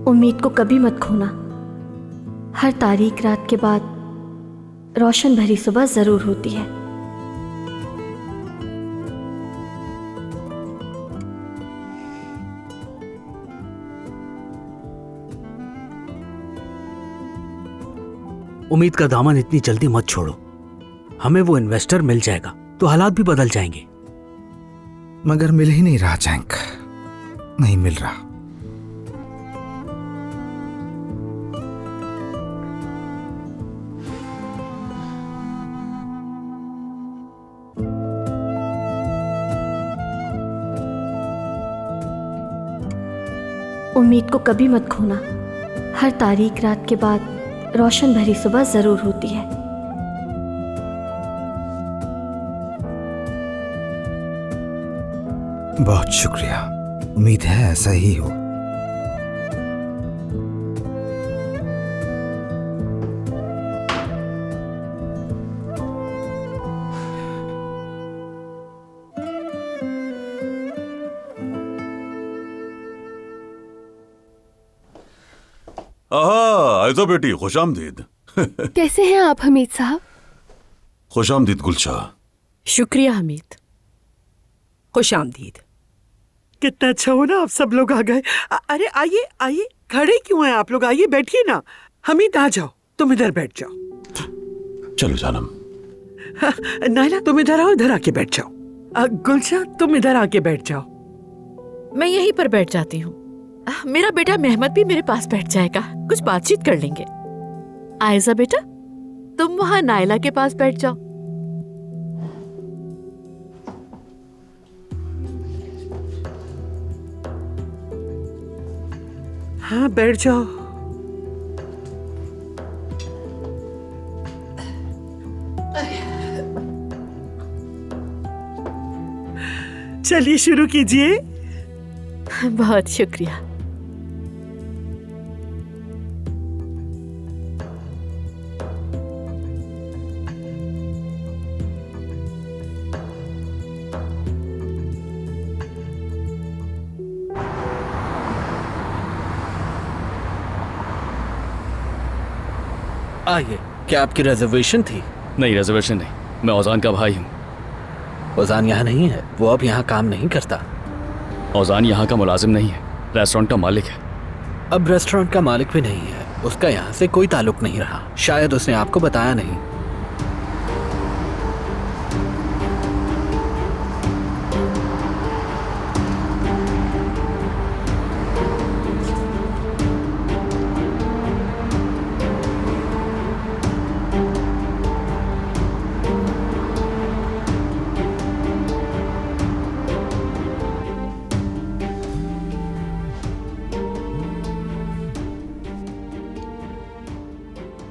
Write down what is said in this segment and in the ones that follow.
उम्मीद को कभी मत खोना। हर तारीक रात के बाद रोशन भरी सुबह जरूर होती है। उम्मीद का दामन इतनी जल्दी मत छोड़ो। हमें वो इन्वेस्टर मिल जाएगा तो हालात भी बदल जाएंगे। मगर मिल ही नहीं रहा जैंक, नहीं मिल रहा। उम्मीद को कभी मत खोना। हर तारीक रात के बाद रोशन भरी सुबह जरूर होती है। बहुत शुक्रिया, उम्मीद है ऐसा ही हो। आयजा बेटी, खुशामदीद। कैसे हैं आप हमीद साहब? खुशामदीद गुलशाह। शुक्रिया हमीद, खुश आमदीद। कितना अच्छा हो ना, आप सब लोग आ गए। अरे आइए आइए, खड़े क्यों हैं आप लोग? आइए बैठिए ना। हमीद आ जाओ, तुम इधर बैठ जाओ। चलो जानम। नायला तुम इधर आओ, इधर आके बैठ जाओ। गुलशाह तुम इधर आके बैठ जाओ। मैं यहीं पर बैठ जाती हूँ। मेरा बेटा मेहमद भी मेरे पास बैठ जाएगा, कुछ बातचीत कर लेंगे। आयजा बेटा, तुम वहाँ नायला के पास बैठ जाओ। हाँ बैठ जाओ। चलिए शुरू कीजिए। बहुत शुक्रिया। आइए। क्या आपकी रिजर्वेशन थी? नहीं, रिजर्वेशन नहीं, मैं औजान का भाई हूँ। औजान यहाँ नहीं है, वो अब यहाँ काम नहीं करता। औजान यहाँ का मुलाजिम नहीं है, रेस्टोरेंट का मालिक है। अब रेस्टोरेंट का मालिक भी नहीं है, उसका यहाँ से कोई ताल्लुक नहीं रहा। शायद उसने आपको बताया नहीं।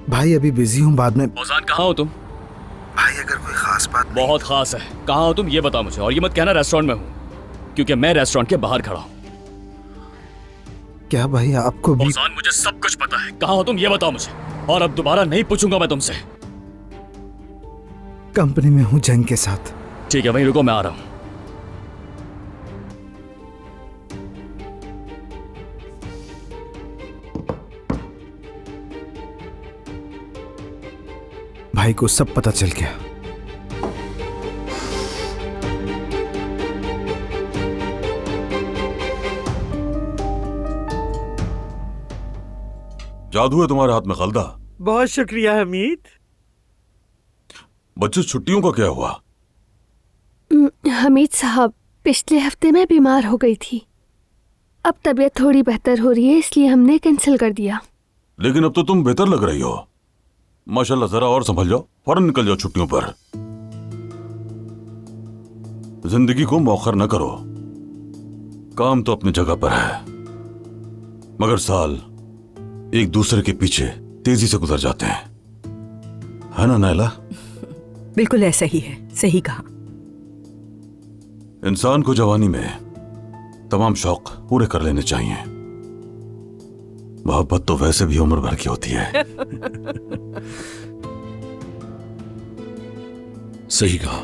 भाई अभी बिजी हूँ, बाद में। औजान कहाँ हो तुम? भाई अगर कोई खास बात नहीं। बहुत खास है। कहाँ हो तुम ये बताओ मुझे, और ये मत कहना रेस्टोरेंट में हूँ, क्योंकि मैं रेस्टोरेंट के बाहर खड़ा हूँ। क्या भाई आपको भी? औजान मुझे सब कुछ पता है, कहाँ हो तुम ये बताओ मुझे, और अब दोबारा नहीं पूछूंगा मैं तुमसे। कंपनी में हूँ जंग के साथ। ठीक है, वहीं रुको, मैं आ रहा हूँ। भाई को सब पता चल गया। जादू है तुम्हारे हाथ में खलदा। बहुत शुक्रिया हमीद। बच्चे छुट्टियों का क्या हुआ? हमीद साहब, पिछले हफ्ते मैं बीमार हो गई थी। अब तबीयत थोड़ी बेहतर हो रही है, इसलिए हमने कैंसिल कर दिया। लेकिन अब तो तुम बेहतर लग रही हो माशाल्लाह। जरा और संभल जाओ, फौरन निकल जाओ छुट्टियों पर। जिंदगी को मौखर न करो। काम तो अपनी जगह पर है, मगर साल एक दूसरे के पीछे तेजी से गुजर जाते हैं, है ना नायला? बिल्कुल ऐसा ही है, सही कहा। इंसान को जवानी में तमाम शौक पूरे कर लेने चाहिए। मोहब्बत तो वैसे भी उम्र भर की होती है। सही कहा।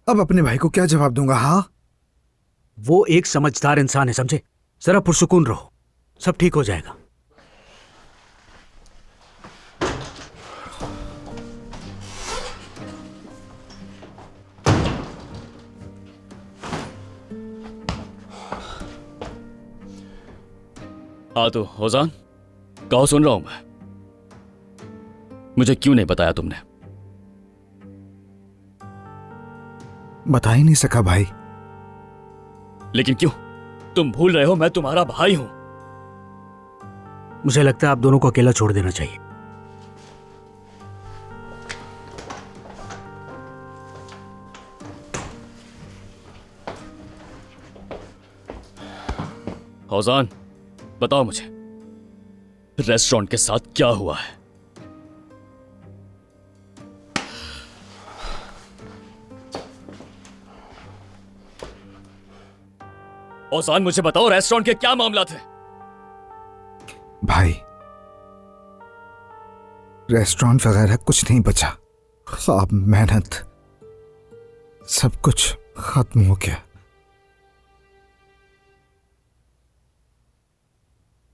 अब अपने भाई को क्या जवाब दूंगा? हाँ, वो एक समझदार इंसान है, समझे? जरा पुरसुकून रहो, सब ठीक हो जाएगा। हाँ तो होजान, कहो सुन रहा हूं मैं। मुझे क्यों नहीं बताया तुमने? बता ही नहीं सका भाई। लेकिन क्यों? तुम भूल रहे हो मैं तुम्हारा भाई हूं। मुझे लगता है आप दोनों को अकेला छोड़ देना चाहिए। होजान, बताओ मुझे, रेस्टोरेंट के साथ क्या हुआ है? होजान, मुझे बताओ, रेस्टोरेंट के क्या मामला थे? भाई, रेस्टोरेंट वगैरह कुछ नहीं बचा। ख्वाब, मेहनत, सब कुछ खत्म हो गया।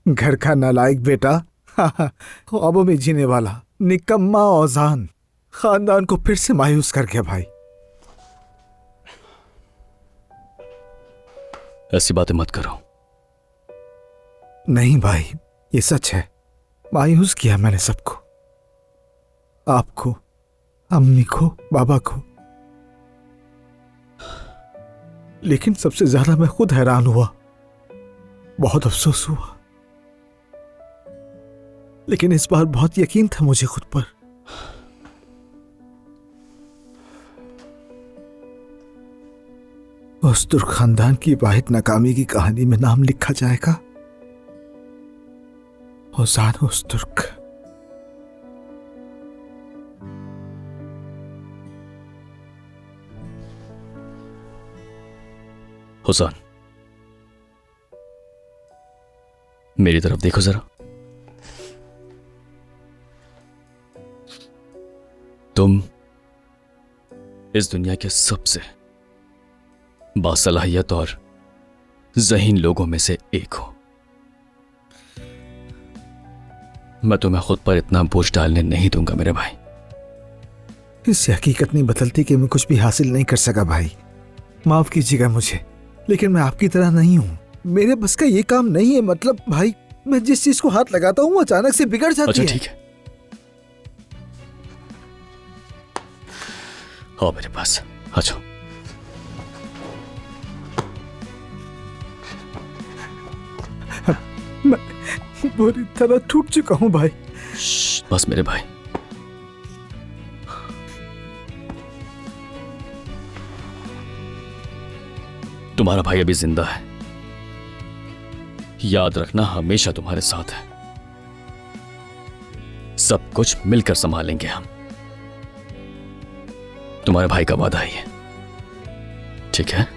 घर का नालायक बेटा, ख्वाबों में जीने वाला निकम्मा औजान खानदान को फिर से मायूस कर गया भाई। ऐसी बातें मत करो। नहीं भाई, ये सच है। मायूस किया मैंने सबको, आपको, अम्मी को, बाबा को। लेकिन सबसे ज्यादा मैं खुद हैरान हुआ, बहुत अफसोस हुआ। लेकिन इस बार बहुत यकीन था मुझे खुद पर। उस्तुर खानदान की वाहिद नाकामी की कहानी में नाम लिखा जाएगा, होजान उस्तुर्क। हुसैन, मेरी तरफ देखो जरा। तुम इस दुनिया के सबसे बासलाहियत और ज़हीन लोगों में से एक हो। मैं तुम्हें खुद पर इतना बोझ डालने नहीं दूंगा मेरे भाई। इससे हकीकत नहीं बदलती कि मैं कुछ भी हासिल नहीं कर सका भाई। माफ कीजिएगा मुझे, लेकिन मैं आपकी तरह नहीं हूं। मेरे बस का ये काम नहीं है। मतलब भाई, मैं जिस चीज को हाथ लगाता हूं अचानक से बिगड़ जाती अच्छा है। ठीक है, आओ मेरे पास, आ जाओ। मैं बुरी तरह टूट चुका हूं भाई। बस मेरे भाई, तुम्हारा भाई अभी जिंदा है। याद रखना, हमेशा तुम्हारे साथ है। सब कुछ मिलकर संभालेंगे हम। तुम्हारे भाई का वादा ही है, ठीक है?